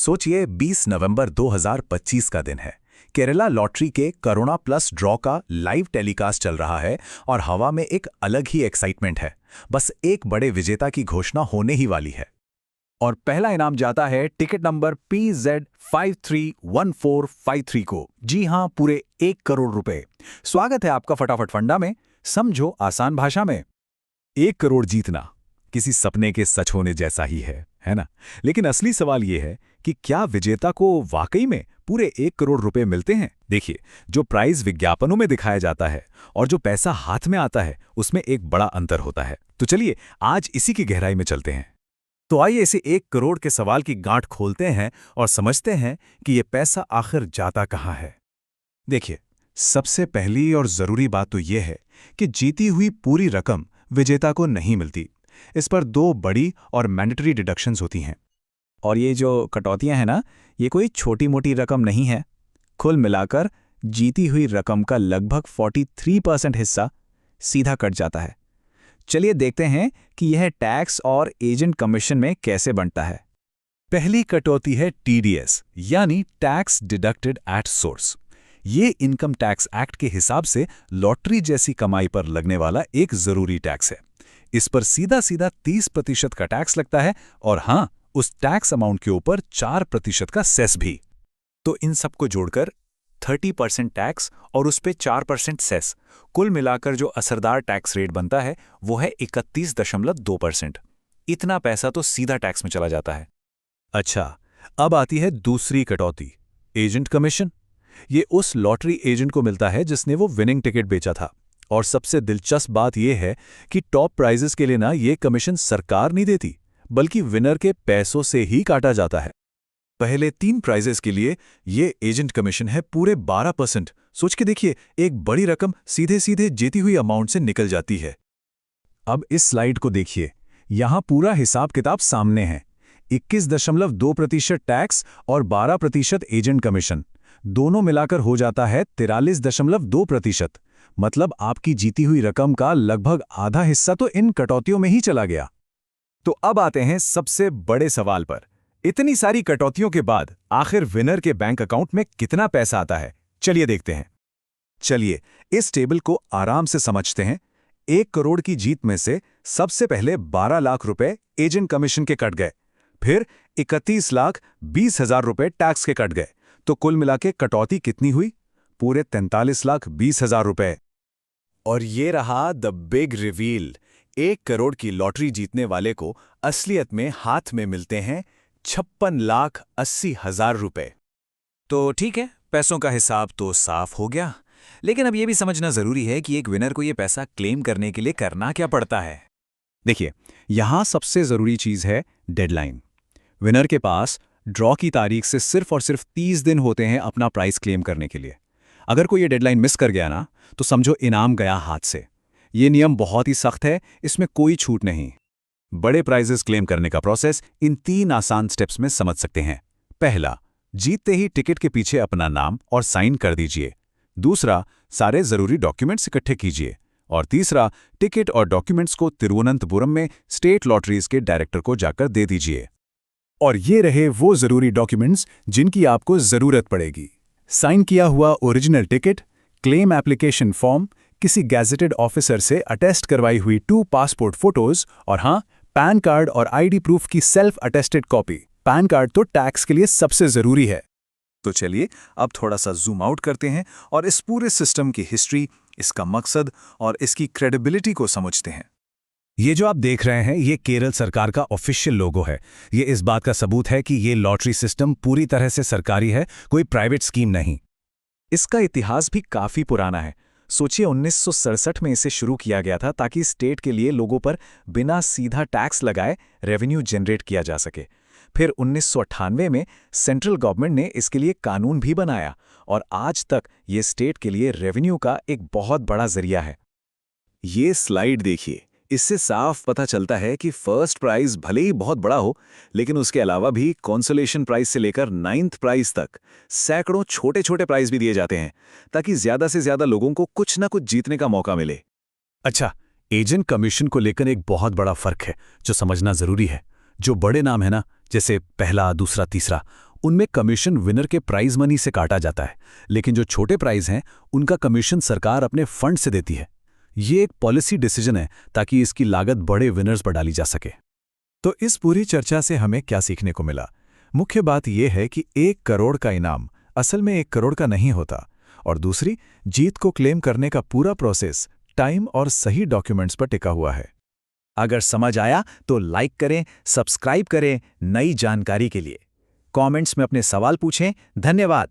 सोचिए 20 नवंबर 2025 का दिन है। केरला लॉटरी के करोड़ा प्लस ड्रॉ का लाइव टेलीकास्ट चल रहा है और हवा में एक अलग ही एक्साइटमेंट है। बस एक बड़े विजेता की घोषणा होने ही वाली है। और पहला इनाम जाता है टिकट नंबर PZ531453 को। जी हां, पूरे 1 करोड़ रुपए। स्वागत है आपका फटाफट फंडा में। समझो आसान भाषा में, 1 करोड़ जीतना किसी सपने के सच होने जैसा ही है ना? लेकिन असली सवाल यह है कि क्या विजेता को वाकई में पूरे 1 करोड़ रुपए मिलते हैं? देखिए, जो प्राइज विज्ञापनों में दिखाया जाता है और जो पैसा हाथ में आता है, उसमें एक बड़ा अंतर होता है। तो चलिए आज इसी की गहराई में चलते हैं। तो आइए इसे 1 करोड़ के सवाल की गांठ खोलते हैं और समझते हैं कि यह पैसा आखिर जाता कहां है। देखिए, सबसे पहली और जरूरी बात तो यह है कि जीती हुई पूरी रकम विजेता को नहीं मिलती। इस पर 2 बड़ी और मैंडेटरी डिडक्शंस होती हैं। और ये जो कटौतियां हैं ना, ये कोई छोटी मोटी रकम नहीं है। कुल मिलाकर जीती हुई रकम का लगभग 43% हिस्सा सीधा कट जाता है। चलिए देखते हैं कि यह टैक्स और एजेंट कमीशन में कैसे बनता है। पहली कटौती है TDS यानी टैक्स डिडक्टेड एट सोर्स। ये इनकम टैक्स एक्ट के हिसाब से लॉटरी जैसी कमाई पर लगने वाला एक जरूरी टैक्स है। इस पर सीधा सीधा 30% का टैक्स लगता है और हां, उस टैक्स अमाउंट के ऊपर 4% का सेस भी। तो इन सबको जोड़कर 30% टैक्स और उस पे 4% सेस, कुल मिलाकर जो असरदार टैक्स रेट बनता है वो है 31.2%। इतना पैसा तो सीधा टैक्स में चला जाता है। अच्छा, अब आती है दूसरी कटौती, एजेंट कमीशन। ये उस लॉटरी एजेंट को मिलता है जिसने वो विनिंग टिकट बेचा था। और सबसे दिलचस्प बात यह है कि टॉप प्राइजेस के लिए ना ये कमीशन सरकार नहीं देती, बल्कि विनर के पैसों से ही काटा जाता है। पहले 3 प्राइजेस के लिए ये एजेंट कमीशन है पूरे 12%। सोच के देखिए, एक बड़ी रकम सीधे सीधे जीती हुई अमाउंट से निकल जाती है। अब इस स्लाइड को देखिए, यहां पूरा हिसाब किताब सामने है। 21.2% टैक्स और 12% एजेंट कमीशन, दोनों मिलाकर हो जाता है 43.2%। मतलब आपकी जीती हुई रकम का लगभग आधा हिस्सा तो इन कटौतियों में ही चला गया। तो अब आते हैं सबसे बड़े सवाल पर। इतनी सारी कटौतियों के बाद आखिर विनर के बैंक अकाउंट में कितना पैसा आता है? चलिए देखते हैं। चलिए इस टेबल को आराम से समझते हैं। 1 करोड़ की जीत में से सबसे पहले 12 लाख रुपए एजेंट कमीशन के कट गए, फिर 31,20,000 रुपए टैक्स के कट गए। तो कुल मिला के कटौती कितनी हुई? पूरे 43,20,000 रुपए। और ये रहा द बिग रिवील। 1 करोड़ की लॉटरी जीतने वाले को असलियत में हाथ में मिलते हैं 56,80,000 रुपए। तो ठीक है, पैसों का हिसाब तो साफ हो गया। लेकिन अब यह भी समझना जरूरी है कि एक विनर को यह पैसा क्लेम करने के लिए करना क्या पड़ता है। देखिए, यहां सबसे जरूरी चीज है डेडलाइन। विनर के पास ड्रॉ की तारीख से सिर्फ और सिर्फ 30 दिन होते हैं अपना प्राइस क्लेम करने के लिए। अगर कोई ये डेडलाइन मिस कर गया ना, तो समझो इनाम गया हाथ से। ये नियम बहुत ही सख्त है, इसमें कोई छूट नहीं। बड़े प्राइजेस क्लेम करने का प्रोसेस इन 3 आसान स्टेप्स में समझ सकते हैं। पहला, जीतते ही टिकट के पीछे अपना नाम और साइन कर दीजिए। दूसरा, सारे जरूरी डॉक्यूमेंट्स इकट्ठे कीजिए। और तीसरा, टिकट और डॉक्यूमेंट्स को तिरुवनंतपुरम में स्टेट लॉटरीज के डायरेक्टर को जाकर दे दीजिए। और ये रहे वो जरूरी डॉक्यूमेंट्स जिनकी आपको जरूरत पड़ेगी। साइन किया हुआ original ticket, claim application form, किसी गैजेटेड ऑफिसर से अटेस्ट करवाई हुई 2 पासपोर्ट फोटोज और हाँ, पैन कार्ड और आईडी प्रूफ की self attested copy. Pan card तो टैक्स के लिए सबसे जरूरी है। तो चलिए अब थोड़ा सा जूम आउट करते हैं और इस पूरे सिस्टम की हिस्ट्री, इसका मकसद और इसकी क्रेडिबिलिटी को समझते हैं। ये जो आप देख रहे हैं, ये केरल सरकार का ऑफिशियल लोगो है। ये इस बात का सबूत है कि ये लॉटरी सिस्टम पूरी तरह से सरकारी है, कोई प्राइवेट स्कीम नहीं। इसका इतिहास भी काफी पुराना है। सोचिए, 1967 में इसे शुरू किया गया था ताकि स्टेट के लिए लोगों पर बिना सीधा टैक्स लगाए रेवेन्यू जनरेट किया जा सके। फिर 1998 में सेंट्रल गवर्नमेंट ने इसके लिए कानून भी बनाया और आज तक ये स्टेट के लिए रेवेन्यू का एक बहुत बड़ा जरिया है। ये स्लाइड देखिए, इससे साफ पता चलता है कि फर्स्ट प्राइज भले ही बहुत बड़ा हो, लेकिन उसके अलावा भी कंसोलेशन प्राइज से लेकर 9th प्राइज तक सैकड़ों छोटे छोटे प्राइज भी दिए जाते हैं ताकि ज्यादा से ज्यादा लोगों को कुछ ना कुछ जीतने का मौका मिले। अच्छा, एजेंट कमीशन को लेकर एक बहुत बड़ा फर्क है जो समझना जरूरी है। जो बड़े नाम है ना, जैसे पहला, दूसरा, तीसरा, उनमें कमीशन विनर के प्राइज मनी से काटा जाता है, लेकिन जो छोटे प्राइज हैं उनका कमीशन सरकार अपने फंड से देती है। ये एक पॉलिसी डिसीजन है ताकि इसकी लागत बड़े विनर्स पर डाली जा सके। तो इस पूरी चर्चा से हमें क्या सीखने को मिला? मुख्य बात यह है कि 1 करोड़ का इनाम असल में 1 करोड़ का नहीं होता, और दूसरी, जीत को क्लेम करने का पूरा प्रोसेस टाइम और सही डॉक्यूमेंट्स पर टिका हुआ है। अगर समझ आया तो लाइक करें, सब्सक्राइब करें नई जानकारी के लिए। कमेंट्स में अपने सवाल पूछें। धन्यवाद।